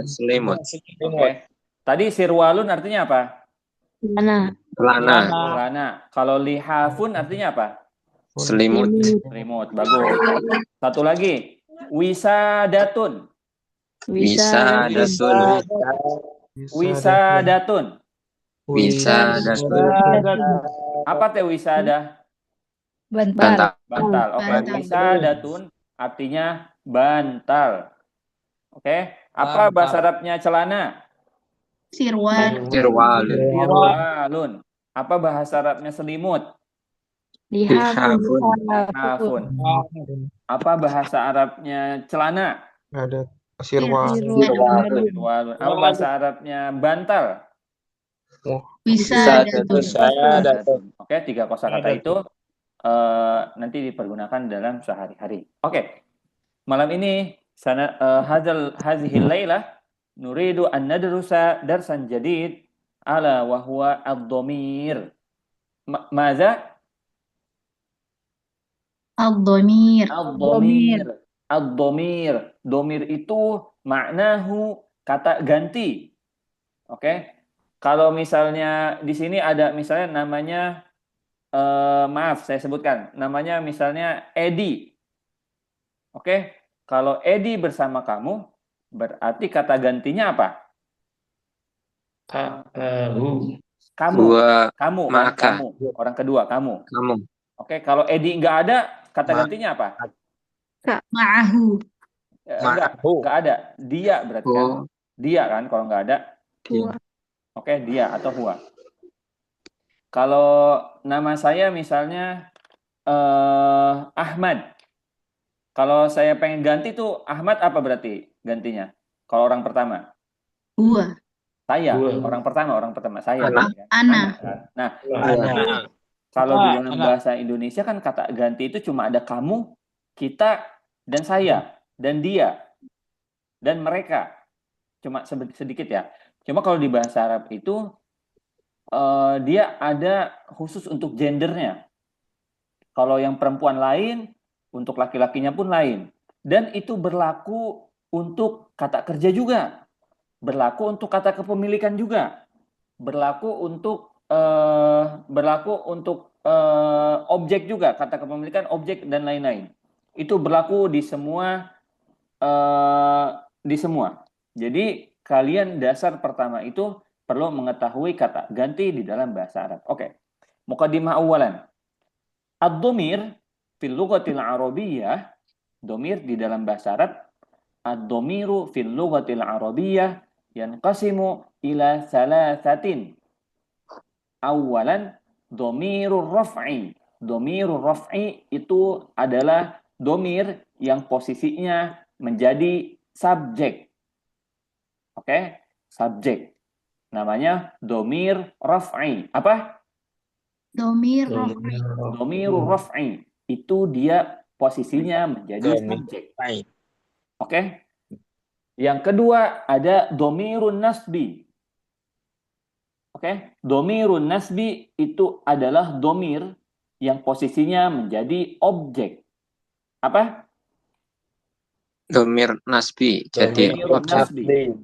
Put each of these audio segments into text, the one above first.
Selimut. Oke. Tadi sirwalun artinya apa? Celana. Celana. Celana. Kalau lihafun artinya apa? Selimut. Selimut. Bagus. Satu lagi. Wisadatun. Wisadatun. Wisadatun. Wisadatun. Apa teh wisada? Bantal. Bantal. Oke. Bantal. Wisadatun artinya bantal. Oke. Apa bahasa Arabnya celana? Sirwal. Sirwalun. Sirwalun. Apa bahasa Arabnya selimut? Lihafun. Lihafun. Apa bahasa Arabnya celana? Ada sirwal. Sirwalun. Apa bahasa Arabnya bantal? Wisadatun. Oke, 3 kosakata itu nanti dipergunakan dalam sehari-hari. Oke. Malam ini hadhil lailah nuridu an nadrusa darsan jadid ala wa huwa ad-dhamir. Maza? Ad-dhamir. Ad-dhamir. Dhamir itu maknahu kata ganti. Oke. Kalau misalnya di sini ada misalnya namanya maaf saya sebutkan namanya misalnya Edi. Oke. Kalau Edi bersama kamu berarti kata gantinya apa? Kamu. Kamu. Orang kedua kamu. Oke. Kalau Edi nggak ada kata gantinya apa? Ma'ahu. Nggak ada. Dia berarti kan. Dia kan kalau nggak ada. Oke, dia atau huwa. Kalau nama saya misalnya Ahmad. Kalau saya pengen ganti tuh Ahmad apa berarti gantinya? Kalau orang pertama. Huwa. Saya, orang pertama saya. Ana. Nah, kalau di dalam bahasa Indonesia kan kata ganti itu cuma ada kamu, kita, dan saya, dan dia, dan mereka. Cuma sedikit ya. Cuma kalau di bahasa Arab itu dia ada khusus untuk gendernya. Kalau yang perempuan lain, untuk laki-lakinya pun lain. Dan itu berlaku untuk kata kerja juga. Berlaku untuk kata kepemilikan juga. Berlaku untuk objek juga, kata kepemilikan objek dan lain-lain. Itu berlaku di semua Jadi kalian dasar pertama itu perlu mengetahui kata ganti di dalam bahasa Arab. Oke. Muqaddimah awalan. Ad-dhamir fil lughatil arabiyyah, dhamir di dalam bahasa Arab, ad-dhamiru fil lughatil arabiyyah yanqasimu ila thalathatin. Awalan dhamirur raf'i. Dhamirur raf'i itu adalah dhamir yang posisinya menjadi subjek. Oke, subjek. Namanya dhamir raf'i. Apa? Dhamirur raf'i. Itu dia posisinya menjadi subjek. Oke. Yang kedua ada dhamirun nasbi. Oke, dhamirun nasbi itu adalah dhamir yang posisinya menjadi objek. Apa? Dhamir nasbi. Jadi objek.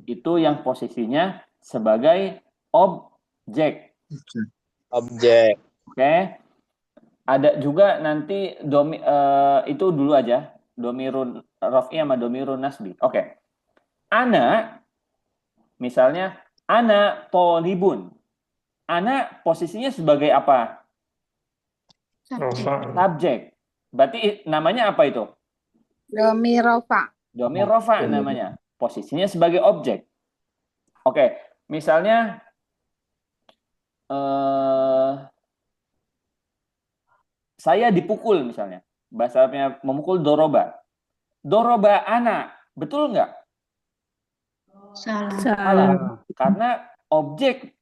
Itu yang posisinya sebagai objek. Oke. Ada juga nanti itu dulu aja. Dhamirun raf'i sama dhamirun nasbi. Oke. Ana misalnya ana thalibun. Ana posisinya sebagai apa? Subjek. Berarti namanya apa itu? Dhamir rafa. Dhamir rafa namanya. Posisinya sebagai objek. Oke. Misalnya saya dipukul misalnya. Bahasa Arabnya memukul doroba. Doroba ana. Betul nggak? Salah. Karena objek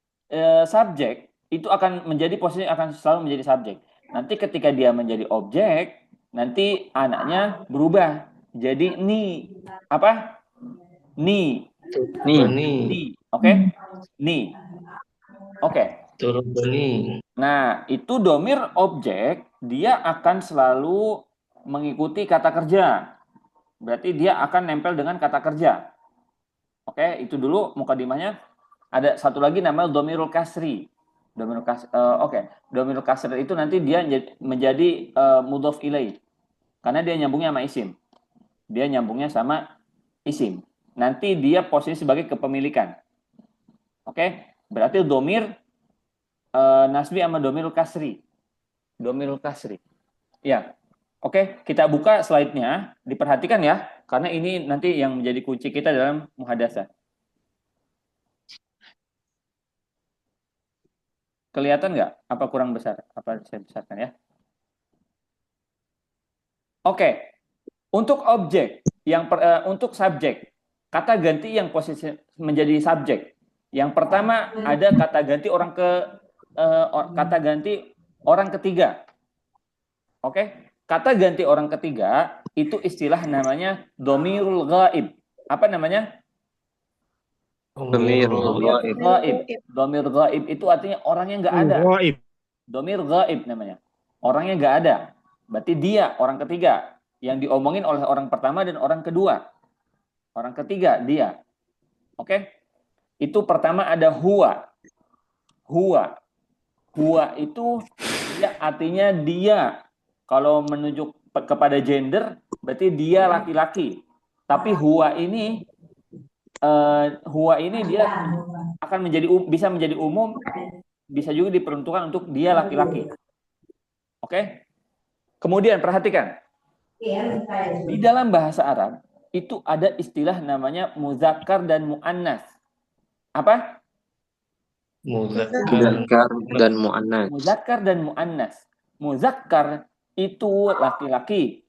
subjek itu akan menjadi posisi akan selalu menjadi subjek. Nanti ketika dia menjadi objek, nanti anaknya berubah jadi ni. Apa? Ni. Oke? Ni. Oke. Nah, itu dhamir objek, dia akan selalu mengikuti kata kerja. Berarti dia akan nempel dengan kata kerja. Oke, itu dulu mukadimahnya. Ada satu lagi namanya dhamirul kasri. Dhamirul kasri itu nanti dia menjadi mudhof ilaih. Karena dia nyambungnya sama isim. Dia nyambungnya sama isim. Nanti dia posisi sebagai kepemilikan. Oke, berarti dhamir nasbi sama dhamirul kasri. Dhamirul kasri. Ya. Oke, kita buka slide-nya, diperhatikan ya, karena ini nanti yang menjadi kunci kita dalam muhadasah. Kelihatan nggak? Apa kurang besar? Apa saya besarkan ya? Oke, untuk objek, untuk subjek, kata ganti yang posisi menjadi subjek. Yang pertama ada kata ganti orang ketiga. Oke, kata ganti orang ketiga itu istilah namanya dhamirul ghaib. Apa namanya? Dhamirul ghaib. Dhamir ghaib itu artinya orangnya nggak ada. Dhamir ghaib namanya. Orangnya nggak ada. Berarti dia orang ketiga yang diomongin oleh orang pertama dan orang kedua. Orang ketiga dia. Oke? Itu pertama ada huwa. Huwa. Huwa itu dia artinya dia. Kalau menunjuk kepada gender berarti dia laki-laki. Tapi huwa ini dia akan bisa menjadi umum, bisa juga diperuntukkan untuk dia laki-laki. Oke? Kemudian perhatikan. Di dalam bahasa Arab itu ada istilah namanya muzakkar dan muannas. Apa? Muzakkar dan muannas. Muzakkar dan muannas. Muzakkar itu laki-laki.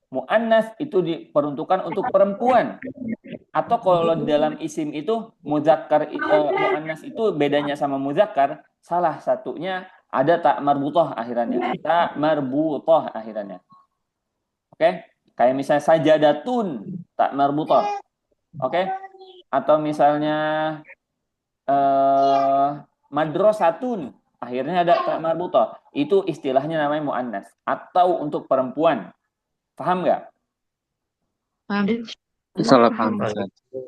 Muannas itu diperuntukkan untuk perempuan. Atau kalau di dalam isim itu muzakkar muannas itu bedanya sama muzakkar, salah satunya ada tak marbutoh akhirannya. Tak marbutoh akhirannya. Oke? Kayak misalnya sajadatun tak marbutoh. Oke? Atau misalnya madrasatun akhirnya ada tak marbutoh. Itu istilahnya namanya muannas atau untuk perempuan. Paham nggak? Paham. Salah paham.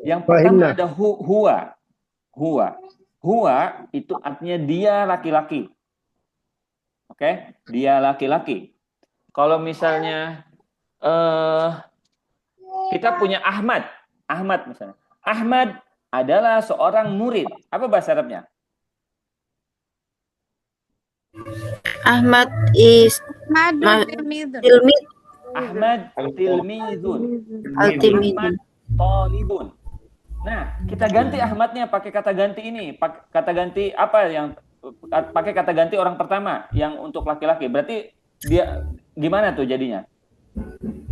Yang pertama ada huwa. Huwa itu artinya dia laki-laki. Oke? Dia laki-laki. Kalau misalnya kita punya Ahmad misalnya. Ahmad adalah seorang murid. Apa bahasa Arabnya? Ahmad is Tilmid. Ahmad tilmizun. Al-Tilmid. Ahmad talibun. Nah, kita ganti Ahmadnya pakai kata ganti ini. Kata ganti apa yang pakai kata ganti orang pertama yang untuk laki-laki. Berarti dia gimana tuh jadinya?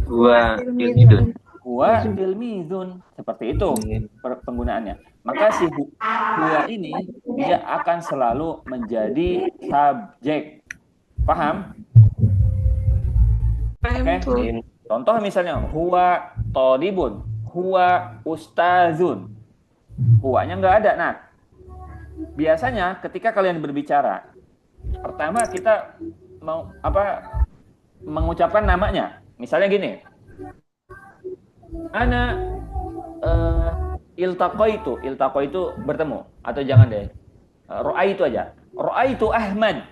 Huwa tilmidun. Huwa tilmizun. Seperti itu penggunaannya. Maka si huwa ini dia akan selalu menjadi subjek. Paham? Oke. Contoh misalnya huwa thalibun, huwa ustazun. Huwanya nggak ada. Nah, biasanya ketika kalian berbicara, pertama kita mau mengucapkan namanya. Misalnya gini. Ana iltaqaitu bertemu atau jangan deh. Ra'aitu aja. Ra'aitu Ahmad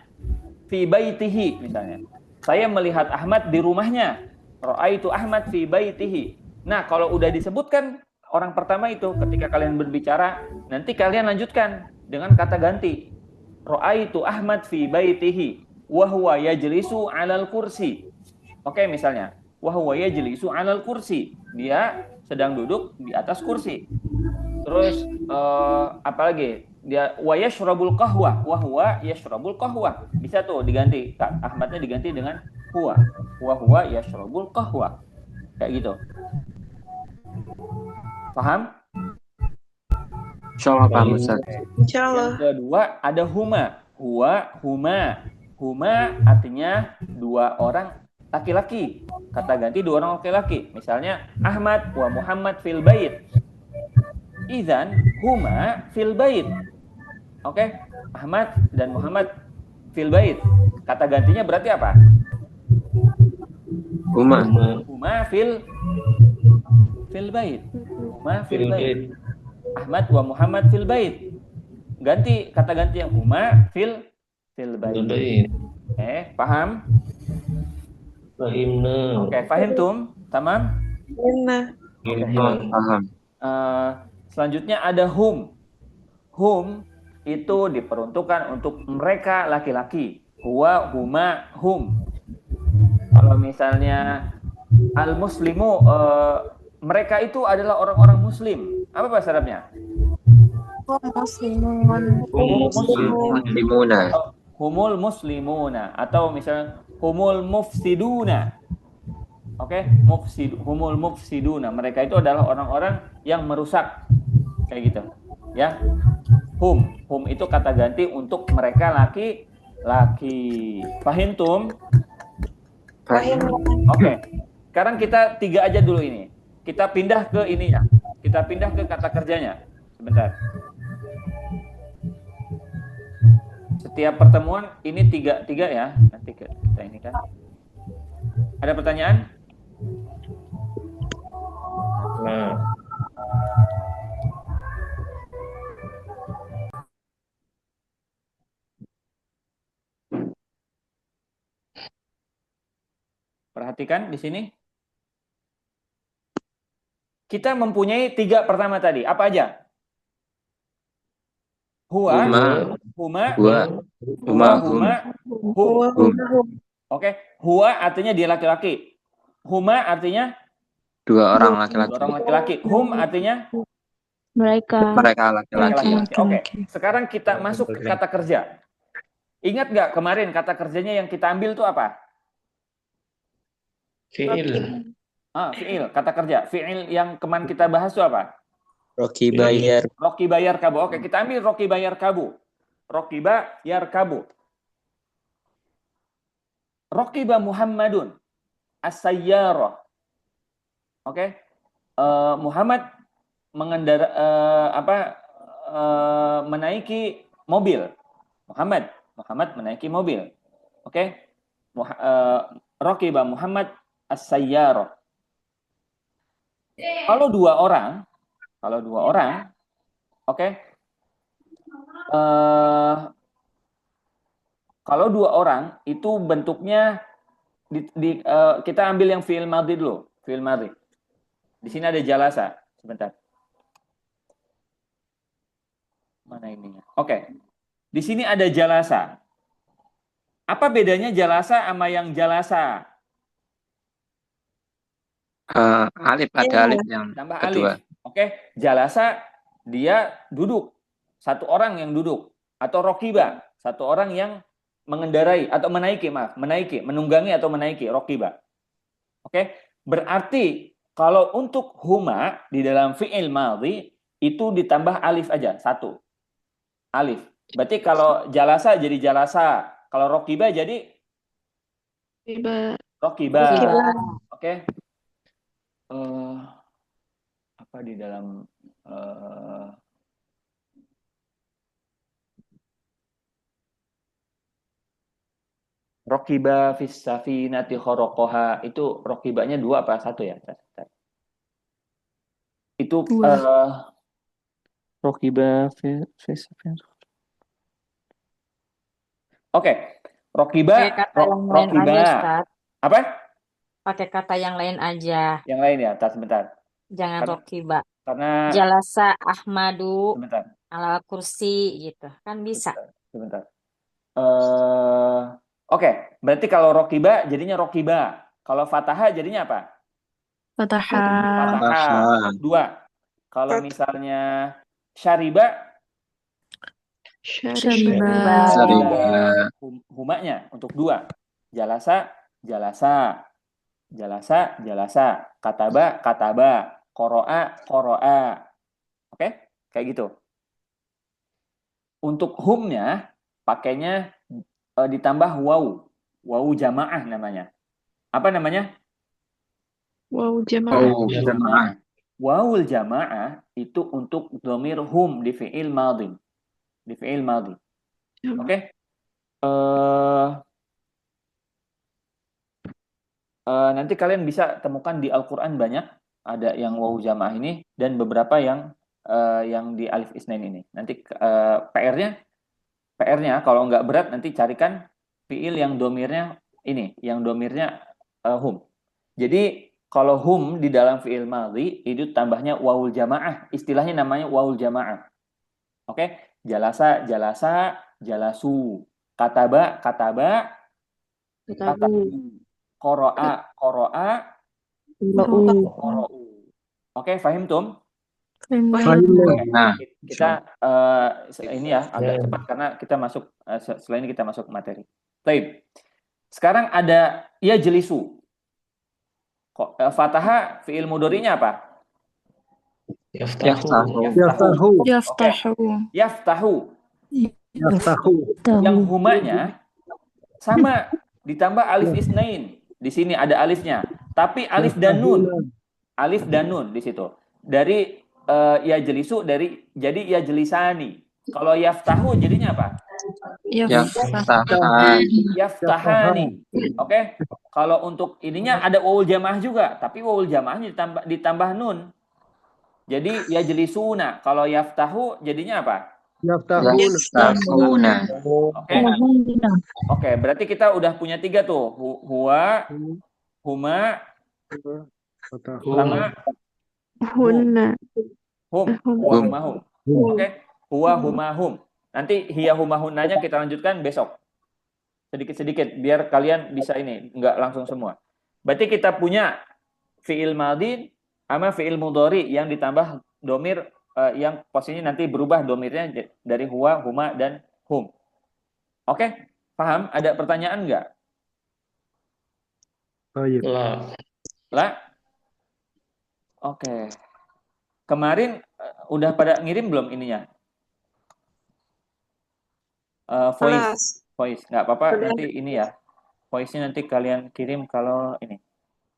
fi baitihi misalnya. Saya melihat Ahmad di rumahnya. Ra'aitu Ahmad fi baitihi. Nah, kalau udah disebutkan orang pertama itu ketika kalian berbicara, nanti kalian lanjutkan dengan kata ganti. Ra'aitu Ahmad fi baitihi wa huwa yajlisu 'alal kursi. Oke, misalnya, wa huwa yajlisu 'alal kursi. Dia sedang duduk di atas kursi. Terus apalagi? Dia wa yashrabul qahwa wa huwa yashrabul qahwa. Bisa tuh diganti. Ahmadnya diganti dengan huwa. Wa huwa yashrabul qahwa. Kayak gitu. Paham? Insyaallah paham Ustaz. Insyaallah. Yang kedua ada huma. Huma artinya dua orang laki-laki. Kata ganti dua orang laki-laki. Misalnya Ahmad wa Muhammad fil bait. Idzan huma fil bait. Oke, Ahmad dan Muhammad fil bait. Kata gantinya berarti apa? Huma fil bait. Huma fil bait. Ahmad wa Muhammad fil bait. Ganti kata ganti yang huma fil bait. Paham? Fahimna. Oke, fahimtum? Tamam? Paham. Selanjutnya ada hum. Hum itu diperuntukkan untuk mereka laki-laki. Huwa, huma, hum. Kalau misalnya al-muslimu, mereka itu adalah orang-orang muslim. Apa bahasa Arabnya? Muslimuna. Humul muslimuna. Atau misalnya humul mufsiduna. Oke, humul mufsiduna. Mereka itu adalah orang-orang yang merusak. Kayak gitu. Ya. Hum itu kata ganti untuk mereka laki-laki. Fahimtum? Paham. Oke. Sekarang kita 3 aja dulu ini. Kita pindah ke ininya. Kita pindah ke kata kerjanya. Sebentar. Setiap pertemuan ini tiga ya. Nanti kita ini kan. Ada pertanyaan? Nah, Perhatikan di sini. Kita mempunyai 3 pertama tadi. Apa aja? Huwa, huma, hum. Oke, huwa artinya dia laki-laki. Huma artinya 2 orang laki-laki. 2 orang laki-laki. Hum artinya Mereka. Mereka laki-laki. Oke, sekarang kita masuk ke kata kerja. Ingat nggak kemarin kata kerjanya yang kita ambil itu apa? fi'il. Fi'il, kata kerja. Fi'il yang kemarin kita bahas itu apa? Roki bayar. Roki bayar kabu. Oke, kita ambil roki bayar kabu. Roki bayar kabu. Rokiba Muhammadun as-sayyarah. Oke. Muhammad menaiki mobil. Muhammad menaiki mobil. Oke. Rokiba Muhammad as-sayyarah. Kalau dua orang, oke. Kalau 2 orang itu bentuknya kita ambil yang fi'il madhi dulu, fi'il madhi. Di sini ada jalasa, sebentar. Mana ininya? Oke. Di sini ada jalasa. Apa bedanya jalasa sama yang jalasa? Alif, ada alif yang Tambah kedua. alif. Oke, jalasa dia duduk. 1 orang yang duduk. Atau rokiba, 1 orang yang mengendarai atau menaiki, menunggangi atau menaiki, rokiba. Oke, berarti kalau untuk huma di dalam fi'il madhi itu ditambah alif aja, 1. Alif. Berarti kalau jalasa jadi jalasa, kalau rokiba jadi rokiba. Oke. Apa di dalam rokiba fis safinati khoroqoha itu rokibanya 2 apa 1 ya? Itu rokiba fis safinati. Oke. Rokiba. Apa? Pakai kata yang lain aja. Yang lain ya, sebentar. Jangan rokiba. Karena Jalasa Ahmadu sebentar. ala kursi gitu. Kan bisa. Sebentar. Oke, berarti kalau rokiba jadinya rokiba. Kalau fataha jadinya apa? Fataha. 2. Kalau misalnya syariba humanya untuk 2. Jalasa. Kataba. Qoro'a. Oke? Kayak gitu. Untuk humnya pakainya ditambah wawu. Wawu jamaah namanya. Apa namanya? Wow, jamaah. Wawul jamaah itu untuk dhamir hum di fi'il madhi. Oke? Nanti kalian bisa temukan di Al-Quran banyak ada yang wawu jamaah ini dan beberapa yang yang di alif isnain ini. Nanti PR-nya kalau nggak berat nanti carikan fiil yang domirnya ini, yang domirnya hum. Jadi kalau hum di dalam fiil madhi itu tambahnya wawul jamaah, istilahnya namanya wawul jamaah. Oke, jalasa, jalasu, kataba, katabu, qoro'a, qoro'u. Oke, fahim tum? Nah, Kita ini ya agak cepat karena kita masuk setelah ini kita masuk materi. Baik. Sekarang ada yajlisu. Fataha fiil mudhari'nya apa? yaftahu. Yaftahu. Yang humanya sama ditambah alif isnain. Di sini ada alifnya. Tapi alif dan nun. Alif dan nun di situ. Dari yajlisu jadi yajlisani. Kalau yaftahu jadinya apa? Yaftahani. Oke. Kalau untuk ininya ada wawul jamaah juga, tapi wawul jamaahnya ditambah nun. Jadi yajlisuna. Kalau yaftahu jadinya apa? Yaftahuna. Oke, berarti kita udah punya 3 tuh. Huwa, huma, sama Hunna. hum. Huwa, huma, hum. Oke. Huwa, huma, hum. Nanti hiya, huma, hunnanya kita lanjutkan besok. Sedikit-sedikit biar kalian bisa ini, enggak langsung semua. Berarti kita punya fi'il madhi sama fi'il mudhari yang ditambah domir yang posisinya nanti berubah domirnya dari huwa, huma, dan hum. Oke? Paham? Ada pertanyaan enggak? Lah? Oke. Kemarin udah pada ngirim belum ininya? Voice. Nggak apa-apa, nanti ini ya. Voice-nya nanti kalian kirim kalau ini.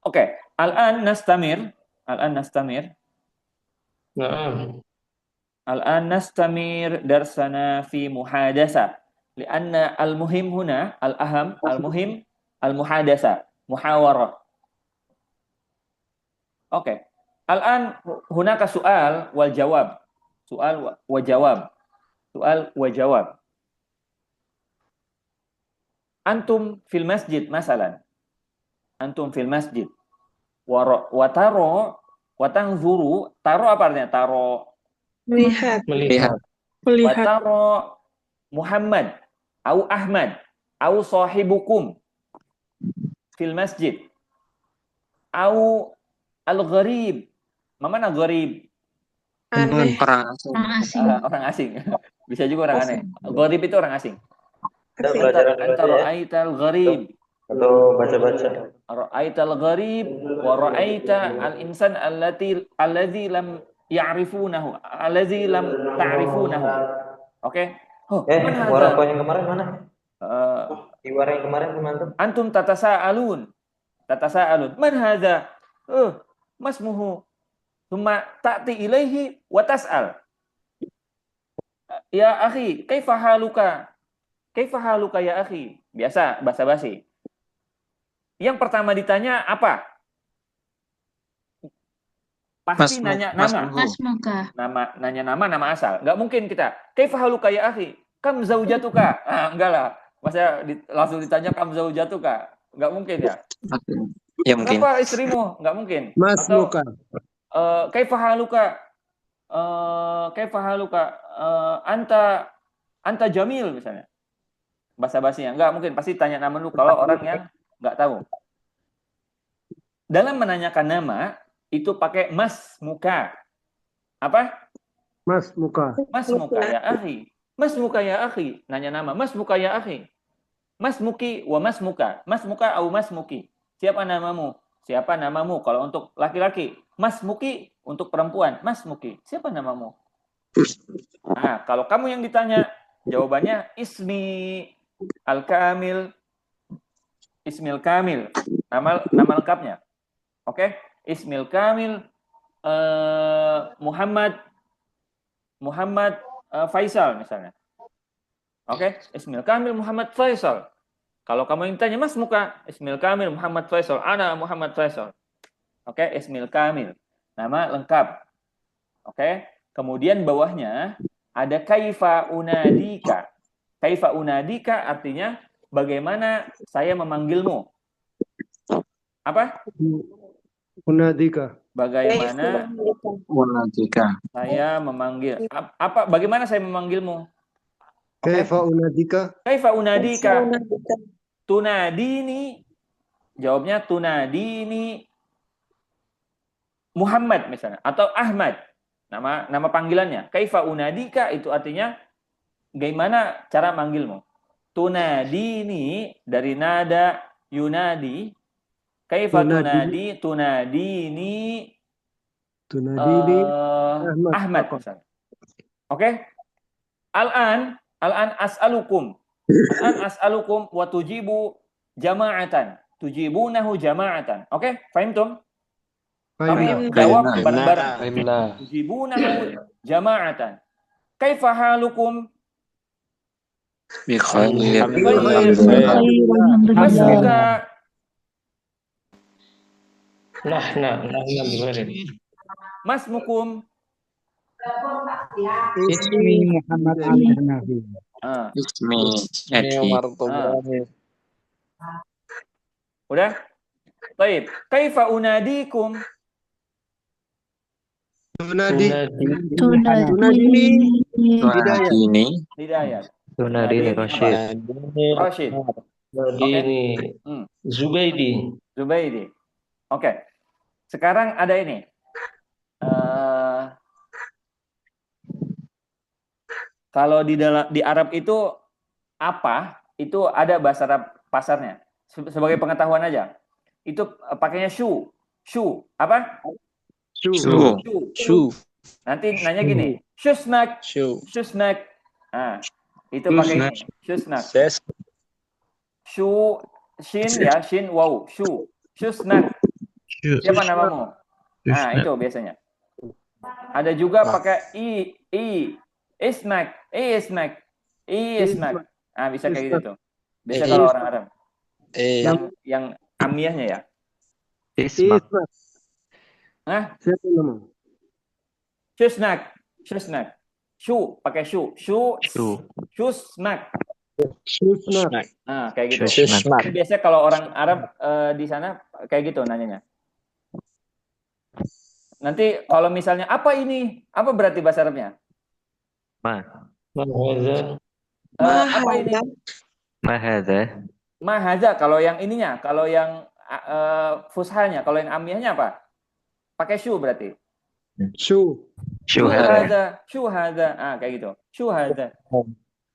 Oke. Al-an nastamir. Al-an nastamir darsana fi muhadasa. Lianna al-muhim huna, al-aham, al-muhim, al-muhadasa. Muhawarah. Oke. Al-an hunaka soal wal jawab. Soal wa jawab. Soal wa jawab. Antum fil masjid masalan. Antum fil masjid. Wa taro wa tanzuru, taro apa artinya? Taro Melihat. wa taro Muhammad au Ahmad au sahibukum fil masjid. Au al-gharib. Mana gharib? Orang asing. Orang asing. Bisa juga orang aneh. Gharib itu orang asing. Kita pelajaran dulu Anta aja ya. ra'aital gharib. Atau baca-baca. Ra'aital gharib wa ra'aita al-insan alladzi lam ya'rifunahu, alladzi lam ta'rifunahu. Oke? Warako yang kemarin mana? Iwara yang kemarin teman-teman. Antum tatasaalun. Man hadza? Masmuhu. Thumma ta'ti ilaihi wa tas'al. Ya akhi, kaifa haluka? Kaifa haluka ya akhi? Biasa, basa-basi. Yang pertama ditanya apa? Pasti nanya nama. Nanya nama asal. Enggak mungkin kita. Kaifa haluka ya akhi? Kam zaujatuka? Enggak lah. Masa langsung ditanya kam zaujatuka? Enggak mungkin ya. Ya mungkin. Kenapa istrimu? Enggak mungkin. Masmuka. Kaifa haluka? Kaifa haluka? Anta jamil misalnya. Basa-basinya enggak mungkin, pasti tanya nama dulu kalau orang yang enggak tahu. Dalam menanyakan nama itu pakai mas muka. Apa? Mas muka. Mas muka ya akhi. Mas muka ya akhi. Nanya nama. Mas muka ya akhi. Mas muki wa mas muka. Mas muka au mas muki. Siapa namamu? Siapa namamu? Kalau untuk laki-laki. Mas muki untuk perempuan. Mas muki. Siapa namamu? Nah, kalau kamu yang ditanya, jawabannya ismi al-kamil. Ismil kamil. Nama lengkapnya. Oke? Ismil kamil Muhammad Faisal misalnya. Oke? Ismil kamil Muhammad Faisal. Kalau kamu yang tanya, Mas muka, Ismil kamil Muhammad Faisal. Ana Muhammad Faisal. Oke? Ismil kamil. Nama lengkap. Oke? Kemudian bawahnya ada kaifa unadika. Kaifa unadika artinya bagaimana saya memanggilmu. Apa? Unadika. Bagaimana Unadika. saya memanggil. Apa? Bagaimana saya memanggilmu? Kaifa unadika? Kaifa unadika. Tunadini. Jawabnya tunadini Muhammad misalnya atau Ahmad. Nama panggilannya. Kaifa unadika itu artinya bagaimana cara manggilmu. Tunadini dari nada yunadi. Kaifa tunadi tunadini Ahmad. Oke? Al-an as'alukum. Al-an as'alukum wa tujibu jama'atan. Tujibunahu jama'atan. Oke? Fahimtum? Kamu jawab bareng-bareng. Tujibunahu jama'atan. Kaifa halukum? Bi khair. Masmuka? Masmukum? Ismi Muhammad Ali Hanafi. Ismi Edi. Udah? Baik. Kaifa unadikum? Tunadini. Hidayat. Tunadini Rashid. Tunadini Zubaidi. Oke. Sekarang ada ini. Kalau di Arab itu apa? Itu ada bahasa Arab pasarnya. Sebagai pengetahuan aja. Itu pakainya shu. Shu. Apa? Shu. Nanti nanya gini. Shusnak. Shusnak. Nah, itu pakai ini. Shusnak. Shu. Shin ya. Shin. Wow. Shu. Shusnak. Siapa namamu? Nah, itu biasanya. Ada juga pakai Ismak. Ah, bisa kayak gitu tuh. Biasa kalau orang Arab. Yang amiyahnya ya. Ismak. Hah? Siapa nama? Shusnak. Shu, pakai shu. Shusnak. Nah, kayak gitu. Jadi biasanya kalau orang Arab di sana kayak gitu nanyanya. Nanti kalau misalnya apa ini? Apa berarti bahasa Arabnya? Apa ini? Mahaza. Kalau yang ininya, kalau yang fushanya, kalau yang amiyahnya apa? Pakai shu berarti. Syuhada. Ah, kayak gitu. Syuhada.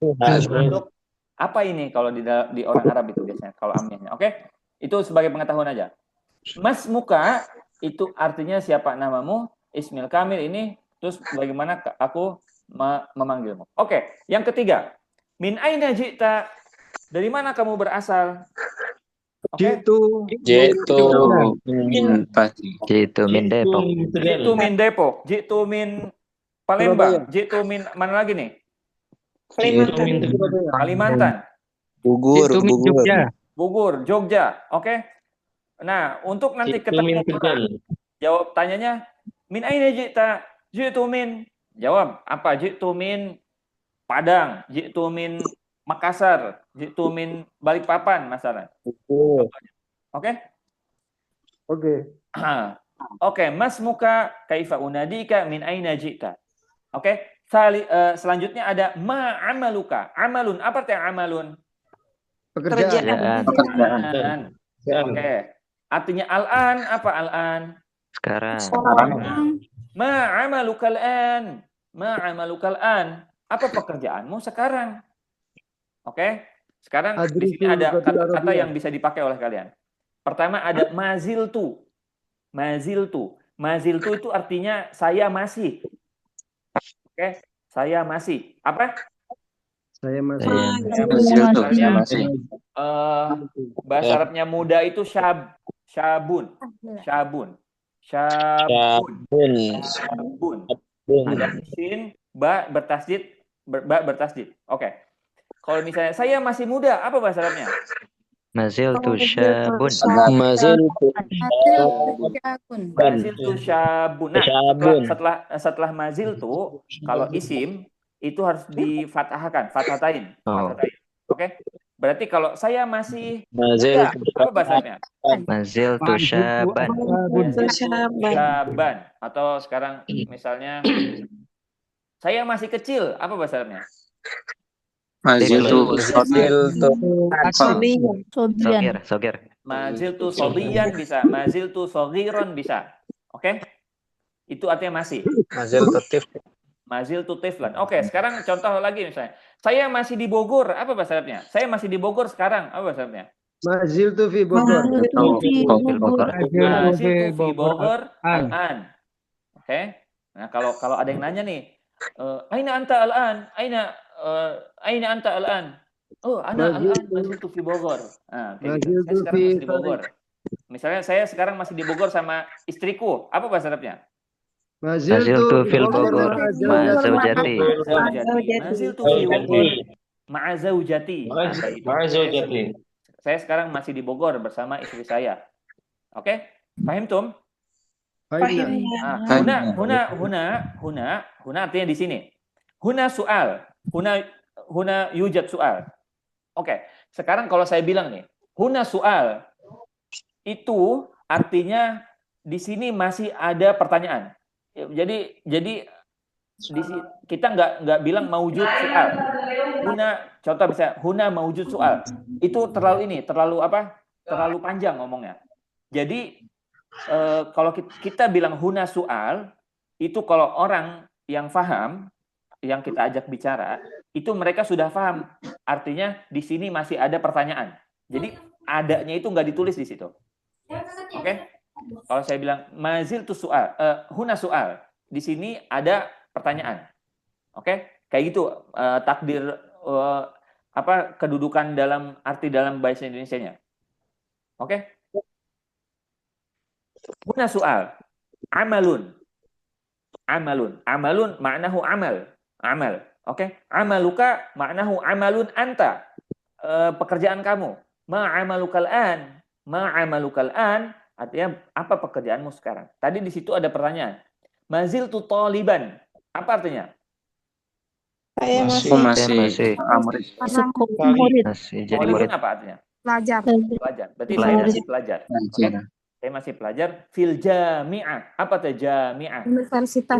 Untuk apa ini kalau di orang Arab itu biasanya kalau amiyahnya. Oke? Itu sebagai pengetahuan aja. Mas muka itu artinya siapa namamu? Ismil Kamil ini terus bagaimana aku memanggilmu. Oke, yang ketiga. Min aina ji'ta? Dari mana kamu berasal? Oke. Jitu min Depok. Jitu min Palembang. Jitu min mana lagi nih? Kalimantan. Bogor, Jogja. Oke. Nah, untuk nanti ketemu jawab tanyanya min aina ji'ta? Jitu min. Jawab apa? Jitu min Padang, jitu min Makassar, jitu min Balikpapan masalah. Oke? Oke, mas muka kaifa unadika min aina ji'ta. Oke? Selanjutnya ada ma amaluka. Amalun, apa artinya amalun? Pekerjaan. Oke. Artinya al-an, apa al-an? Sekarang. Ma amalukal an. Ma amalukal an. Apa pekerjaanmu sekarang? Oke. Sekarang di sini ada kata-kata yang bisa dipakai oleh kalian. Pertama ada maziltu. Maziltu itu artinya saya masih. Oke, saya masih. Apa? Saya masih. Bahasa Arabnya muda itu syabun. Ada sin, ba bertasdid. Oke. Kalau misalnya saya masih muda, apa bahasa Arabnya? Maziltu syabun. Maziltu Mazil tu syabun. Nah, setelah mazil tu, kalau isim itu harus difathahkan, fathatain. Oke? Berarti kalau saya masih muda, apa bahasa Arabnya? Maziltu syaban. Syaban. Atau sekarang misalnya saya masih kecil, apa bahasa Arabnya? Maziltu sogir. Maziltu sodiyan bisa, maziltu sogiron bisa. Oke? Itu artinya masih. Maziltu tiflan. Oke, sekarang contoh lagi misalnya. Saya masih di Bogor, apa bahasa Arabnya? Saya masih di Bogor sekarang, apa bahasa Arabnya? Maziltu fi Bogor. Maziltu fi Bogor al-an. Oke? Nah, kalau ada yang nanya nih, aina anta al-an? Aina anta al-an? Oh, ana al-an maziltu fi Bogor. Nah, kayak gitu. Saya sekarang masih di Bogor. Misalnya saya sekarang masih di Bogor sama istriku, apa bahasa Arabnya? Maziltu fil Bogor ma'azaujati. Maziltu fi Bogor ma'azaujati. Saya sekarang masih di Bogor bersama istri saya. Oke? Paham tum? Huna artinya di sini. Huna soal. Huna yujad soal. Oke. Sekarang kalau saya bilang nih, huna soal itu artinya di sini masih ada pertanyaan. Jadi kita nggak bilang maujud soal. Contoh bisa huna maujud soal. Itu terlalu panjang ngomongnya. Jadi kalau kita bilang huna soal, itu kalau orang yang paham, yang kita ajak bicara, itu mereka sudah paham. Artinya di sini masih ada pertanyaan. Jadi adanya itu nggak ditulis di situ. Oke? Kalau saya bilang maziltu soal, huna soal, di sini ada pertanyaan. Oke? Kayak gitu takdir kedudukan dalam arti dalam bahasa Indonesianya. Oke? Huna soal, amalun maknahu amal. Oke? Amaluka maknahu amalun anta. Pekerjaan kamu. Ma'amalukal an artinya apa pekerjaanmu sekarang? Tadi di situ ada pertanyaan. Maziltu thaliban. Apa artinya? Saya Masih jadi murid. Apa artinya? Pelajar. Berarti saya masih pelajar. Okay? Saya masih pelajar fil jami'ah. Apa itu jami'ah? Universitas.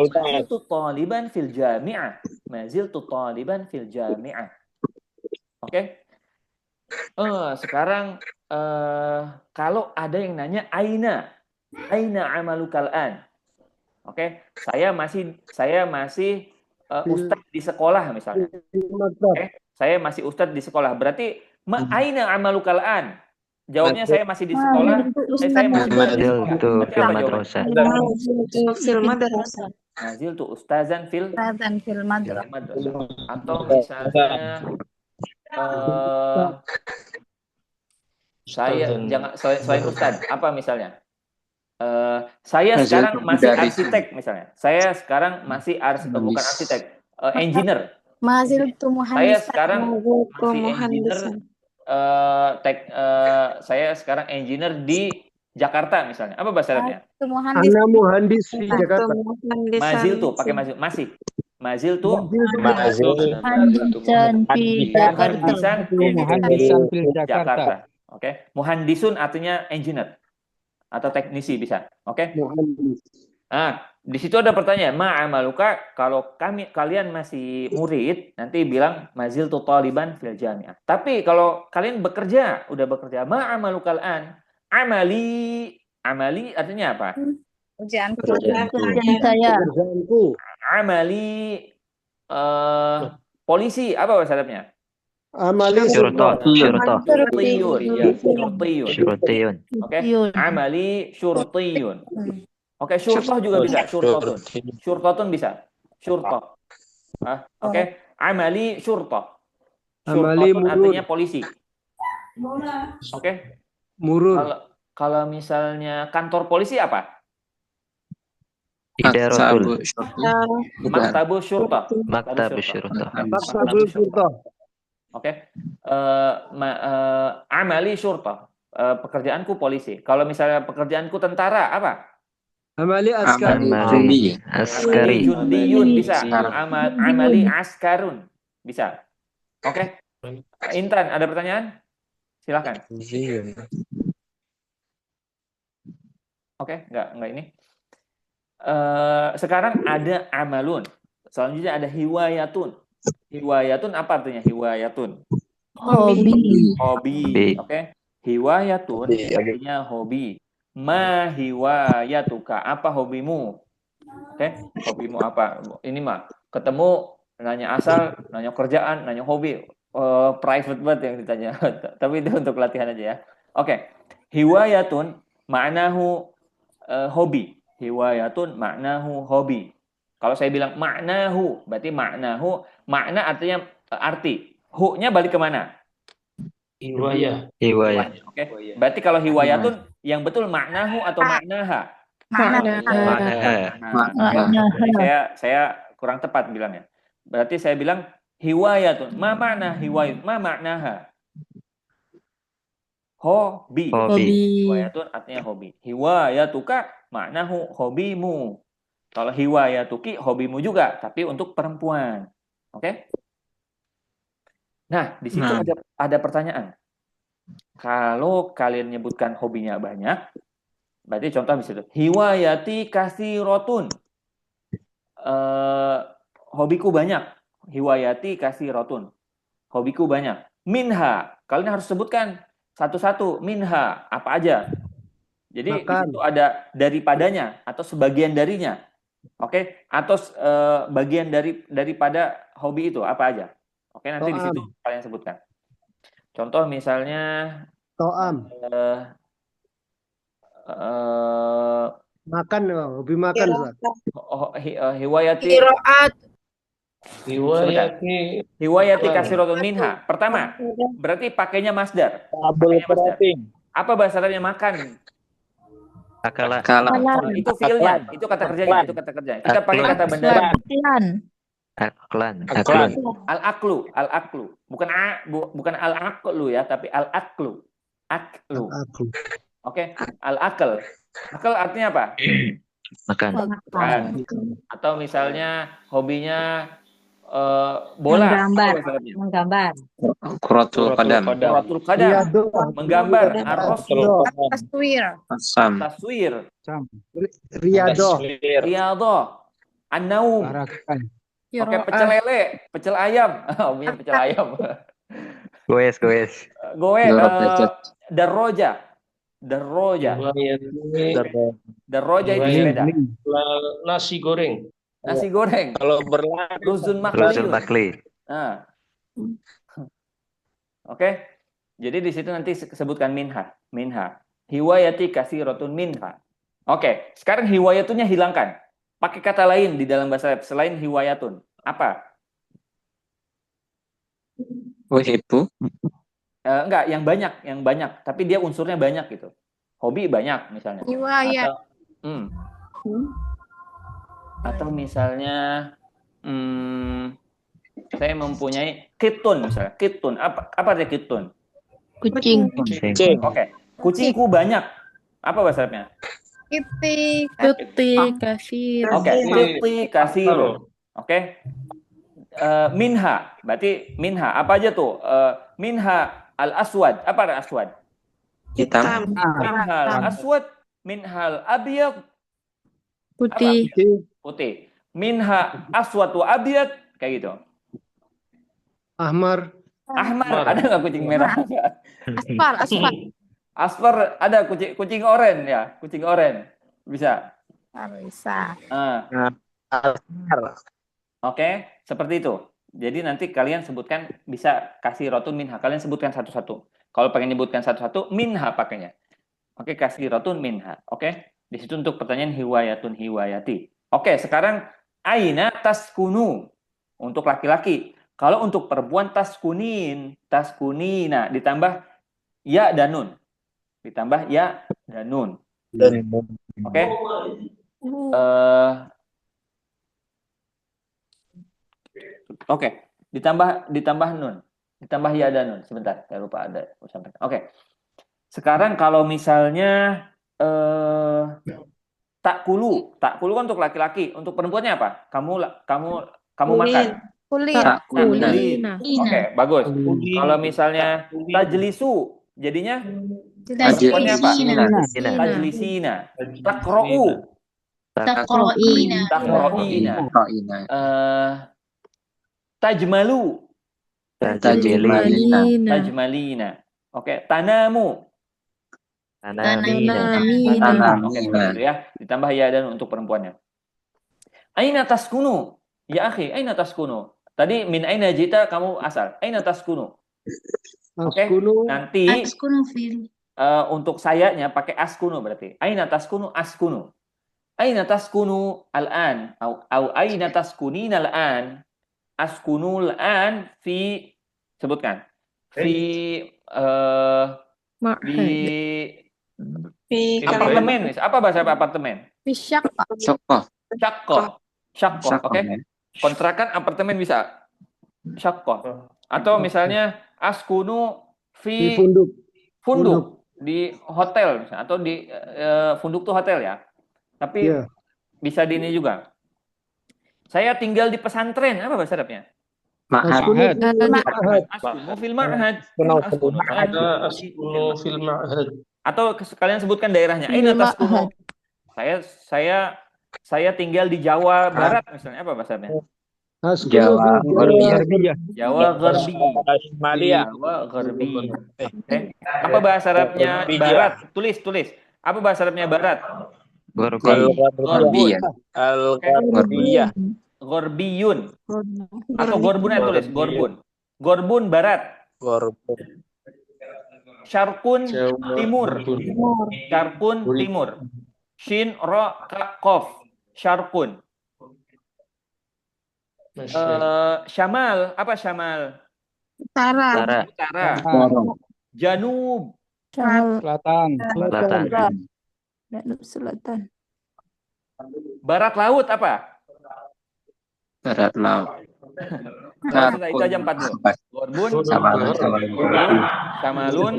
Maziltu thaliban fil jami'ah. Maziltu thaliban fil jami'ah. Oke? Sekarang kalau ada yang nanya aina amalukal an. Oke? Saya masih ustadz di sekolah misalnya. Oke? Saya masih ustadz di sekolah. Berarti aina amalukal an? Jawabnya saya masih di sekolah. Saya masih Maziltu ustazan fil madrasah. Atau misalnya saya jangan selain ustadz, apa misalnya? Saya sekarang masih arsitek misalnya. Saya sekarang masih bukan arsitek, engineer. Saya sekarang masih engineer. Saya sekarang engineer di Jakarta misalnya. Apa bahasa Arabnya? Ana muhandis di Jakarta. Mazil tuh pakai masih. Mazil tuh Muhandisan di Jakarta. Oke. Muhandisun artinya engineer atau teknisi bisa. Oke. Nah, di situ ada pertanyaan, ma'amaluka, kalau kalian masih murid, nanti bilang mazil tu taliban fil jami'ah. Tapi kalau kalian udah bekerja, ma'amalukal an, amali artinya apa? Ujianku. saya. Amali polisi, apa bahasa Arabnya? Amali syurtiyun. Oke. Amali syurtiyun. Oke, syurtoh juga bisa. Syurtotun bisa. Syurtoh. Oke. Amali syurtoh. Syurtotun artinya polisi. Oke. Murur. Kalau misalnya kantor polisi apa? Idaratul. Maktabu syurtoh. Maktabu syurtoh. Oke. Amali syurta. Pekerjaanku polisi. Kalau misalnya pekerjaanku tentara, apa? Amali askari. Amali askari. Jundiyun bisa. Amali askarun bisa. Oke. Intan, ada pertanyaan? Silakan. Oke, enggak ini. Sekarang ada amalun. Selanjutnya ada hiwayatun. Hiwayatun apa artinya hiwayatun? Hobi. Oke. Hiwayatun artinya hobi. Ma hiwayatuka, apa hobimu? Oke, hobimu apa? Ini mah ketemu nanya asal, nanya kerjaan, nanya hobi. Private banget yang ditanya. Tapi itu untuk latihan aja ya. Oke. Hiwayatun maknahu hobi. Hiwayatun maknahu hobi. Kalau saya bilang maknahu, berarti makna artinya arti. Hu-nya balik kemana? Hiwayah. Oke. Berarti kalau hiwayatun yang betul maknahu atau maknaha? Saya kurang tepat bilangnya. Berarti saya bilang hiwayatun. Ma makna hiwayat? Ma maknaha? Hobi. Hiwayatun artinya hobi. Hiwayatuka maknahu hobimu. Kalau hiwayatuki hobimu juga, tapi untuk perempuan. Oke? Nah, di situ ada pertanyaan. Kalau kalian nyebutkan hobinya banyak, berarti contoh di situ. Hiwayati kasirotun. Hobiku banyak. Hiwayati kasirotun. Hobiku banyak. Minha. Kalian harus sebutkan satu-satu. Minha. Apa aja. Jadi di situ ada daripadanya atau sebagian darinya. Oke? Atau bagian daripada hobi itu apa aja. Oke, nanti di situ kalian sebutkan. Contoh misalnya makan, hobi makan. Hiwayati kasirotun minha. Pertama, berarti pakainya masdar. Apa bahasa Arabnya makan? Akala. Itu fiilnya, itu kata kerjanya, Kita pakai kata benda. Aklan. Al-aklu. Bukan al-aqlu ya, tapi al-aklu. Aklu. Oke, al-akal. Akal artinya apa? Makan. Atau misalnya hobinya bola. Menggambar. Kuratul qadam. Menggambar. Taswir. Riyadhah. An-naum. Oke, pecel lele, pecel ayam. Hobinya pecel ayam. Goes. Darroja itu sepeda. Nasi goreng. Kalau berlari Ruzun makli. Nah. Oke. Jadi di situ nanti sebutkan minha. Hiwayati kasirotun minha. Oke, sekarang hiwayatunya hilangkan. Pakai kata lain di dalam bahasa Arab selain hiwayatun. Apa? Itu? Enggak, yang banyak. Tapi dia unsurnya banyak gitu. Hobi banyak misalnya. Hiwayat. Atau misalnya saya mempunyai kitun misalnya. Kitun. Apa artinya kitun? Kucing. Oke. Kucingku banyak. Apa bahasa Arabnya? Tuti kasir. Oke, tuti kasir. Oke. Minha, berarti minha. Apa aja tuh? Minha al-aswad. Apa al-aswad? Hitam. Minha al-aswad, minha al-abyad. Putih. Minha aswad wa abyad, kayak gitu. Ahmar. Ada nggak kucing merah? Asfar ada kucing oranye ya, kucing oranye bisa. Oke, seperti itu. Jadi nanti kalian sebutkan bisa kasih rotun minha. Kalian sebutkan satu-satu. Kalau pengen nyebutkan satu-satu, minha pakainya. Oke, kasih rotun minha. Oke, di situ untuk pertanyaan hiwayatun hiwayati. Oke, sekarang aina taskunu untuk laki-laki. Kalau untuk perempuan taskunina ditambah ya dan nun. Oke. Oke, ditambah nun. Ditambah ya dan nun. Sebentar, saya lupa ada sampaikan. Oke. Sekarang kalau misalnya takulu kan untuk laki-laki, untuk perempuannya apa? Kamu makan. Kulin. Kulin. Oke, bagus. Kalau misalnya tajlisu, jadinya perempuannya apa? Tajlisina. Takro'u. Takro'ina. Tajmalu. Tajmalina. Oke, tanamu. Tanamina. Oke, begitu ya. Ditambah ya dan untuk perempuannya. Aina taskunu? Ya akhi, aina taskunu? Tadi min aina jita kamu asal. Aina taskunu? Oke, nanti untuk sayanya pakai askunu berarti. Aina taskunu askunu. Aina taskunu al-an au aina taskunina al-an? Askunul an fi sebutkan. Fi di apartemen. Apa bahasa apartemen? Syakko. Oke. Kontrakan apartemen bisa. Syakko. Atau misalnya askunu fi funduk di hotel misalnya. Atau di funduk tuh hotel ya. Tapi bisa di ini juga. Saya tinggal di pesantren. Apa bahasa Arabnya? Ma'had. Askunu fil ma'had. Askunu fil ma'had. Atau kalian sebutkan daerahnya. Aina taskunu? Saya tinggal di Jawa Barat misalnya. Apa bahasa Arabnya? Jawa Gharbi. Jawa Gharbi. Jawa Gharbi. Oke. Apa bahasa Arabnya Barat? Tulis. Apa bahasa Arabnya Barat? Gharbi. Al-Gharbiyah. Gorbiyun. Atau gorbun aja tulis. Gorbun Barat. Syarqun Timur. Syarqun Timur. Shin Ro Ka Qaf. Syarqun. Syamal. Apa Syamal? Utara. Janub. Selatan. Barat laut apa? Barat laut. Itu aja 4 dulu. Gorbun, Syamalun,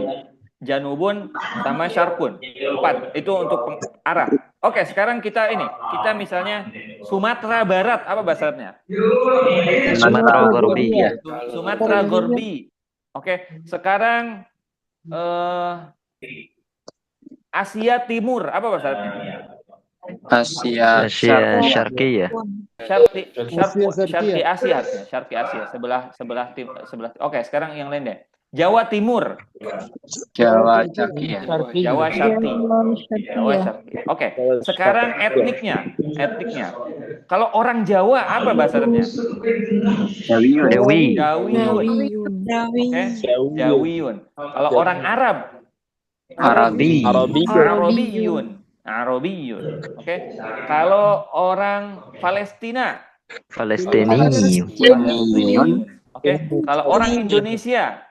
Janubun, sama Syarqun. 4. Itu untuk arah. Oke, sekarang kita misalnya Sumatera Barat, apa bahasa Arabnya? Sumatera Gharbi. Sumatera Gharbi. Oke, sekarang Asia Timur, apa bahasa Arabnya? Asia Syarqi ya. Syarqi Asia. Sebelah. Oke, sekarang yang lain deh. Jawa Timur. Jawa Syarqi. Jawa Syarqi. Oke, sekarang etniknya. Kalau orang Jawa apa bahasa Arabnya? Dewi. Oke, Jawiyun. Kalau orang Arab? Arabiyun. Oke. Kalau orang Palestina? Palestiniun. Oke. Kalau orang Indonesia?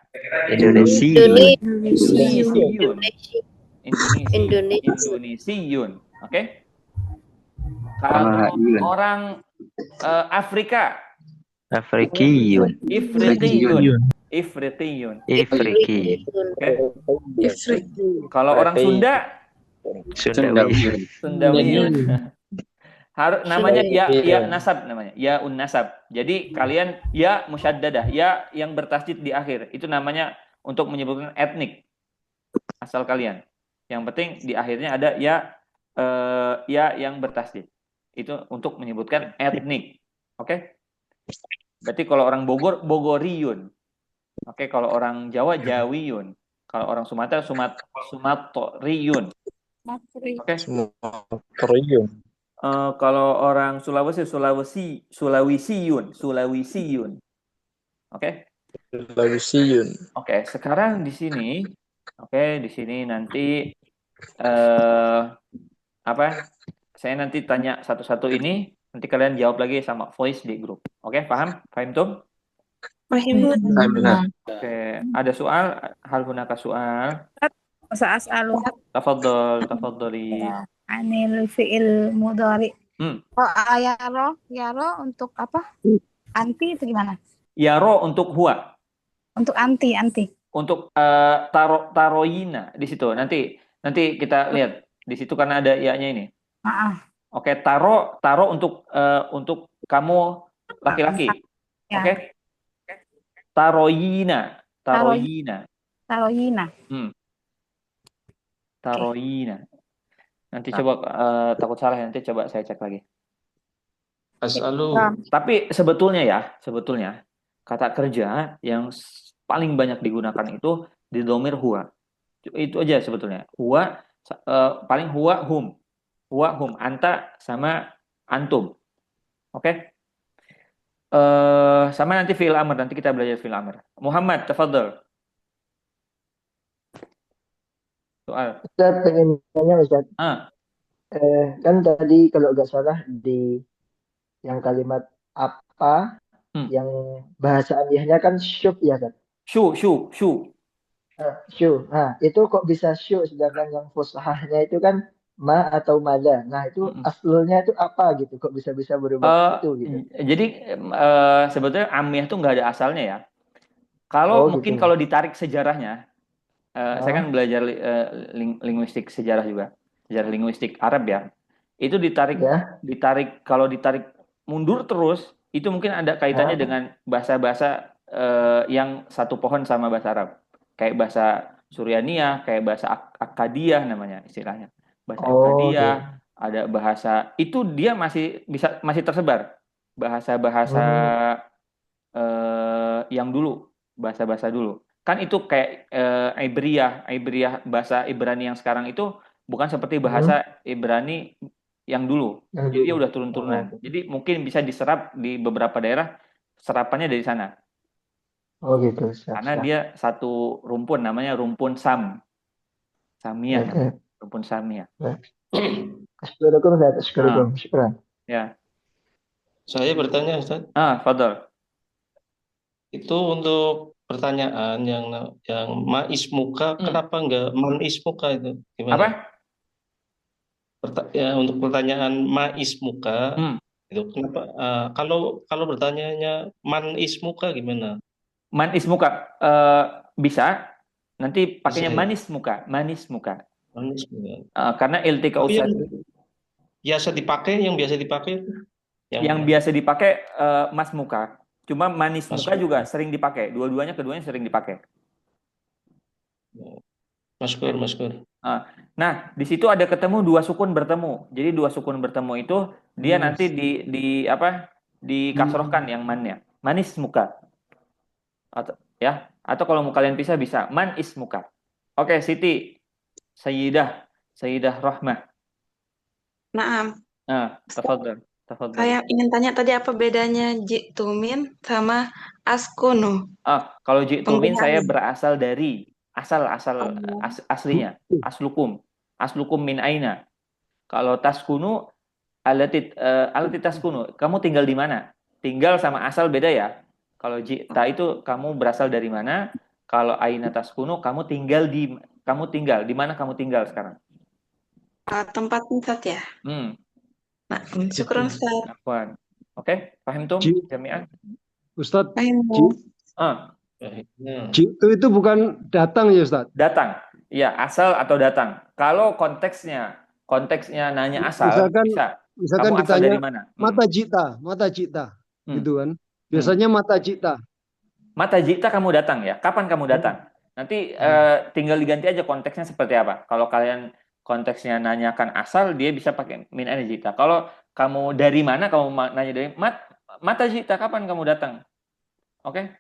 Indonesiun. Oke. Kalau orang Afrika? Afrikiyun. Ifritiyun. Ifriki. Oke. Kalau orang Sunda? Sundawiyun. Harus namanya ya nasab namanya. Ya nasab. Jadi kalian ya musyaddadah, ya yang bertasydid di akhir. Itu namanya untuk menyebutkan etnik asal kalian. Yang penting di akhirnya ada ya yang bertasydid. Itu untuk menyebutkan etnik. Oke? Berarti kalau orang Bogor Bogoriyun. Oke, kalau orang Jawa Jawiyun. Kalau orang Sumatera Sumatoriyun. Oke. Kalau orang Sulawesi Sulawesiyun. Oke. Sulawesiyun. Oke, sekarang di sini nanti saya nanti tanya satu-satu ini, nanti kalian jawab lagi sama voice di grup. Oke, paham? Paham tuh? Paham. Oke, ada soal? Hal hunaka soal? Sa'as'alu Tafadhali. anil fi'il mudhari. Yaro untuk apa? Anti itu gimana? Yaro untuk huwa. Untuk anti. Untuk taroyina di situ. Nanti kita lihat di situ karena ada ya-nya ini. Oke, taro untuk kamu laki-laki. Ya. Oke. Taroyina. Taroyina. Nanti coba takut salah, nanti coba saya cek lagi. As'alu. Tapi sebetulnya kata kerja yang paling banyak digunakan itu di domir huwa. Itu aja sebetulnya. Huwa paling huwa hum. Huwa hum, anta sama antum. Oke? Sama nanti fi'il amr, nanti kita belajar fi'il amr. Muhammad, tafadhol. Soal. Ustaz pengen tanya Ustaz. Kan tadi kalau nggak salah di yang kalimat apa yang bahasa aliyahnya kan syub ya kan? Syu. Syub. Nah, itu kok bisa syub sedangkan yang fusahahnya itu kan ma atau mada. Nah, itu aslulnya itu apa gitu? Kok bisa berubah itu gitu? Jadi sebetulnya amiyah itu nggak ada asalnya ya. Kalau mungkin gitu. kalau ditarik sejarahnya, saya kan belajar linguistik sejarah juga, sejarah linguistik Arab ya. Itu ditarik kalau ditarik mundur terus, itu mungkin ada kaitannya dengan bahasa-bahasa yang satu pohon sama bahasa Arab. Kayak bahasa Suryaniyah, kayak bahasa Akkadiyah namanya istilahnya. Bahasa Akkadiyah, ada bahasa itu dia masih tersebar. Bahasa-bahasa yang dulu, bahasa-bahasa dulu. Kan itu kayak Ibriyah, bahasa Ibrani yang sekarang itu bukan seperti bahasa Ibrani yang dulu. Jadi dia udah turun-turunan. Jadi mungkin bisa diserap di beberapa daerah, serapannya dari sana. Gitu. Karena dia satu rumpun, namanya rumpun Samiyah. Rumpun Samiyah. Assalamualaikum. Ya. Saya bertanya, Ustaz. Fadhol. Itu untuk pertanyaan yang ma ismuka, kenapa enggak man ismuka itu? Gimana? Apa? Untuk pertanyaan ma ismuka, itu kenapa? Kalau bertanyanya man ismuka gimana? Man ismuka bisa. Nanti pakainya manis muka. Karena iltika usad. Yang biasa dipakai mas muka. Cuma manis muka juga sering dipakai. Keduanya sering dipakai. Maskur. Nah, di situ ada ketemu dua sukun bertemu. Jadi dua sukun bertemu itu dia nanti dikasrohkan yang mannya. Manis muka. Atau kalau mau kalian bisa man ismuka. Oke, Siti. Sayyidah Rahmah. Naam. Tafadhol. Saya ingin tanya tadi apa bedanya ji'tumin sama askunu? Kalau ji'tumin saya berasal dari aslinya, aslukum min aina. Kalau taskunu alati taskunu, kamu tinggal di mana? Tinggal sama asal beda ya. Kalau ji'ta itu kamu berasal dari mana? Kalau aina taskunu, kamu tinggal di mana kamu tinggal sekarang? Tempat ya. Nah, syukur Ustaz. Oke, paham tuh jami'an? Ustaz, ji'tu itu bukan datang ya Ustaz? Datang, ya asal atau datang. Kalau konteksnya nanya asal, misalkan kamu asal ditanya dari mana? Mata jita, gitu kan? Biasanya mata jita kamu datang ya. Kapan kamu datang? Nanti tinggal diganti aja konteksnya seperti apa. Kalau kalian konteksnya nanyakan asal, dia bisa pakai min aina jita. Kalau kamu dari mana, kamu nanya dari mata jita, kapan kamu datang? Oke?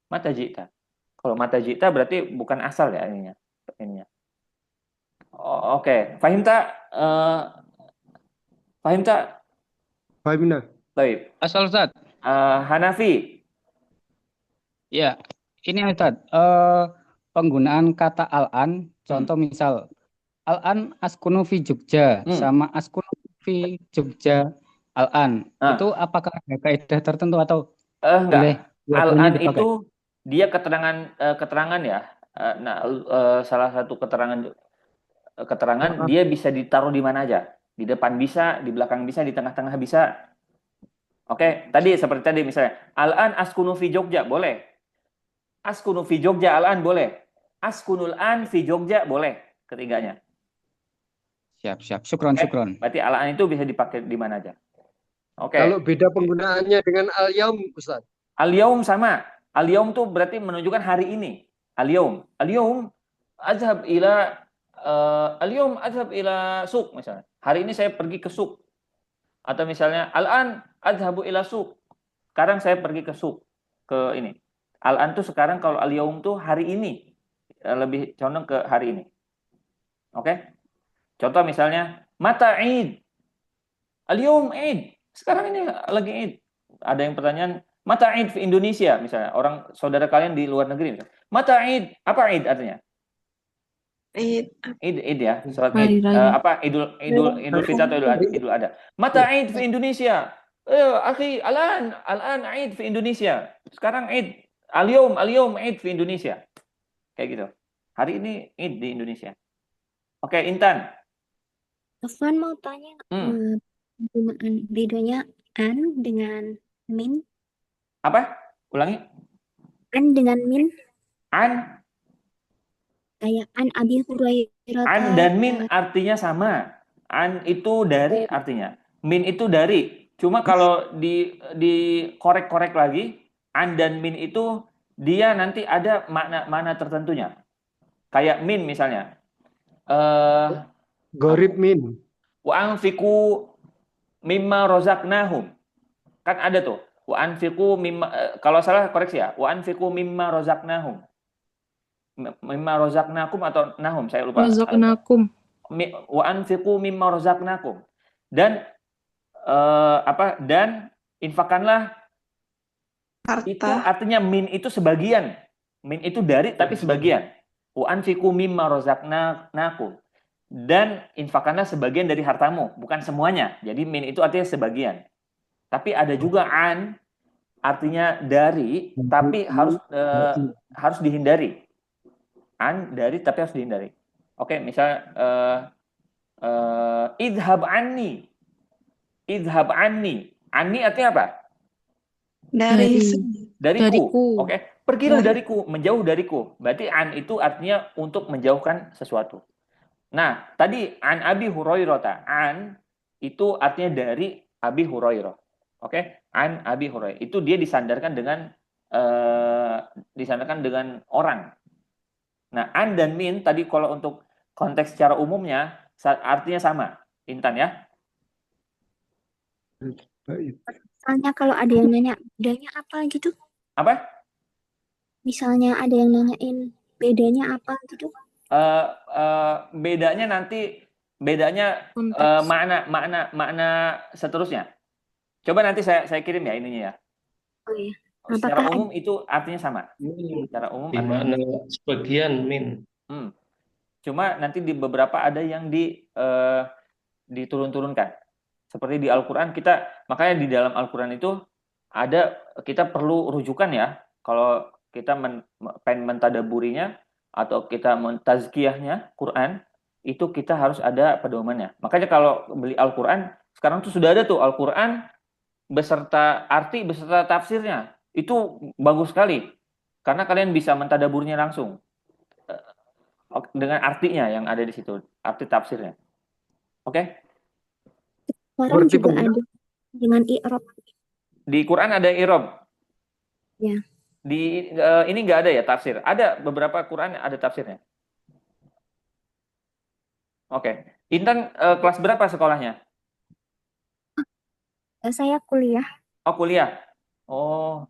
Mata jita. Kalau mata jita berarti bukan asal ya ininya. Oke. Fahim tak? Fahimna. Baik. Asal Ustaz. Hanafi. Ya, ini Ustaz. Penggunaan kata al-an, contoh misal al-an askunu fi Jogja sama askunu fi Jogja al-an. Itu apakah ada kaidah tertentu atau enggak? Al-an itu dia keterangan ya. Salah satu keterangan dia bisa ditaruh di mana aja. Di depan bisa, di belakang bisa, di tengah-tengah bisa. Oke, seperti tadi misalnya al-an askunu fi Jogja boleh. Askunu fi Jogja al-an boleh. Askunul an fi Jogja boleh. Ketiganya. Siap. Syukron. Berarti al-an itu bisa dipakai di mana aja. Oke. Kalau beda penggunaannya dengan al-yaum, Ustaz? Al-yaum sama. Al-yaum tuh berarti menunjukkan hari ini. Al-yaum. Al-yaum azhab ila al-yaum azhab ila suq misalnya. Hari ini saya pergi ke suq. Atau misalnya al-an azhabu ila suq. Sekarang saya pergi ke suq. Ke ini. Al-an tuh sekarang, kalau al-yaum tuh hari ini. Lebih condong ke hari ini. Oke? Contoh misalnya mata Id. Al-yaum Id. Sekarang ini lagi Id. Ada yang pertanyaan, mata Id di Indonesia misalnya, orang saudara kalian di luar negeri misalnya. Mata Id, apa Id artinya? Id ya, salat Id. Apa Idul Fitri atau Idul Adha. Mata Id di Indonesia. Akhi, al-an Id di Indonesia. Sekarang Id. Al-yaum Id di Indonesia. Kayak gitu. Hari ini Id di Indonesia. Oke, Intan. Afwan mau tanya bedanya an dengan min. Apa? Ulangi. An dengan min. An. Kayak an Abi Hurairah. An dan min artinya sama. An itu dari artinya. Min itu dari. Cuma kalau di korek-korek lagi, an dan min itu dia nanti ada makna tertentunya. Kayak min misalnya. Gorib min. Wa anfiqu mimma rozaqnahum. Kan ada tuh. Wa anfiqu mimma, kalau salah koreksi ya. Wa anfiqu mimma rozaqnahum. Mimma rozaqnakum atau nahum, saya lupa. Rozaqnakum. Wa anfiqu mimma rozaqnakum. Dan dan infakkanlah harta. Itu artinya min itu sebagian. Min itu dari tapi sebagian. Wa anfiqu mimma rozaqnakum. Dan infakkanlah sebagian dari hartamu, bukan semuanya. Jadi min itu artinya sebagian. Tapi ada juga an artinya dari, tapi harus dihindari. An dari tapi harus dihindari. Oke, misal idhab anni. Idhab anni. Anni artinya apa? Dariku. Oke, pergilah dariku, menjauh dariku. Berarti an itu artinya untuk menjauhkan sesuatu. Nah, tadi an Abi Hurairah. An itu artinya dari Abi Hurairah. Oke? An Abi Hurairah. Itu dia disandarkan dengan orang. Nah, an dan min tadi kalau untuk konteks secara umumnya artinya sama. Intan ya. Misalnya kalau ada yang nanya bedanya apa gitu? Apa? Misalnya ada yang nanyain bedanya apa gitu? Bedanya makna seterusnya. Coba nanti saya kirim ya ininya ya. Oh iya. Secara umum itu artinya sama. Secara umum makna sebagian min. Cuma nanti di beberapa ada yang diturun-turunkan. Seperti di Al-Qur'an makanya di dalam Al-Qur'an itu kita perlu rujukan ya. Kalau kita pengen mentadaburinya atau kita mentazkiyahnya Quran, itu kita harus ada pedomannya. Makanya kalau beli Al-Quran, sekarang tuh sudah ada tuh Al-Quran beserta arti, beserta tafsirnya. Itu bagus sekali. Karena kalian bisa mentadaburnya langsung. Dengan artinya yang ada di situ. Arti tafsirnya. Oke? Sekarang juga ada dengan i'rab. Di Quran ada i'rab? Ya. Di ini nggak ada ya tafsir. Ada beberapa Quran ada tafsirnya. Oke. Intan kelas berapa sekolahnya? Saya kuliah. Oh, kuliah. Oh.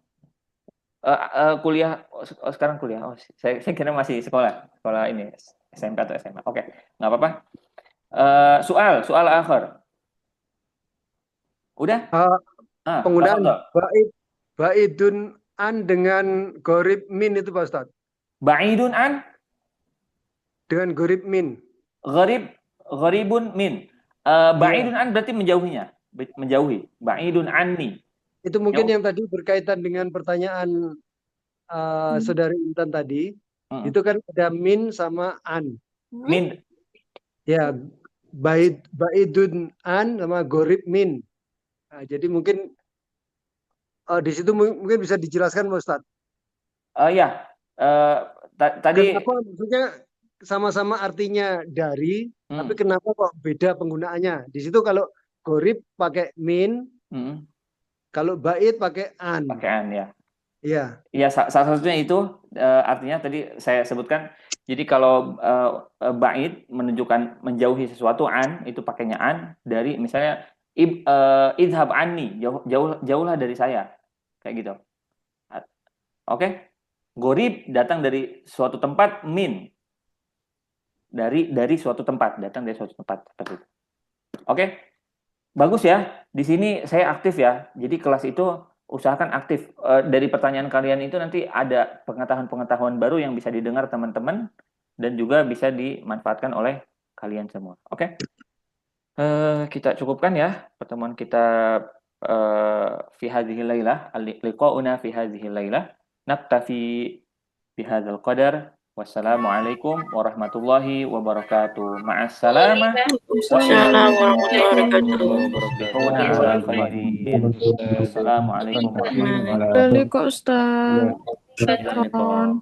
Kuliah sekarang kuliah. Oh, saya kira masih sekolah ini SMK atau SMA. Oke. Nggak apa-apa. Soal akhir. Udah? Penggunaan ba'idun an dengan gorib min itu Pak Ustadz. Ba'idun an? Dengan gorib min. Gharibun min. Ba'idun an berarti menjauhinya. Menjauhi. Ba'idun anni. Itu mungkin yang tadi berkaitan dengan pertanyaan saudari Intan tadi. Itu kan ada min sama an. Min. Ya, ba'idun an sama gorib min. Nah, jadi mungkin di situ mungkin bisa dijelaskan Pak Ustadz. Ya, tadi Kenapa maksudnya sama-sama artinya dari, tapi kenapa kok beda penggunaannya? Di situ kalau gorib pakai min, kalau bait pakai an. Pakai an ya. Iya. Iya, salah satunya itu artinya tadi saya sebutkan. Jadi kalau bait menunjukkan menjauhi sesuatu, an itu pakainya an, dari misalnya idhab anni, jauhlah dari saya. Kayak gitu. Oke? Gorib datang dari suatu tempat, min dari suatu tempat, datang dari suatu tempat seperti itu. Oke? Bagus ya. Di sini saya aktif ya. Jadi kelas itu usahakan aktif. Dari pertanyaan kalian itu nanti ada pengetahuan-pengetahuan baru yang bisa didengar teman-teman dan juga bisa dimanfaatkan oleh kalian semua. Oke? Kita cukupkan ya pertemuan kita fi hadhil lailah, liqauna fi hadhil lailah. Naktafi bihadzal qadar. Wassalamualaikum warahmatullahi wabarakatuh. Ma'assalamah. Waalaikumsalam warahmatullahi wabarakatuh. Assalamualaikum warahmatullahi Kok Ustaz. wabarakatuh.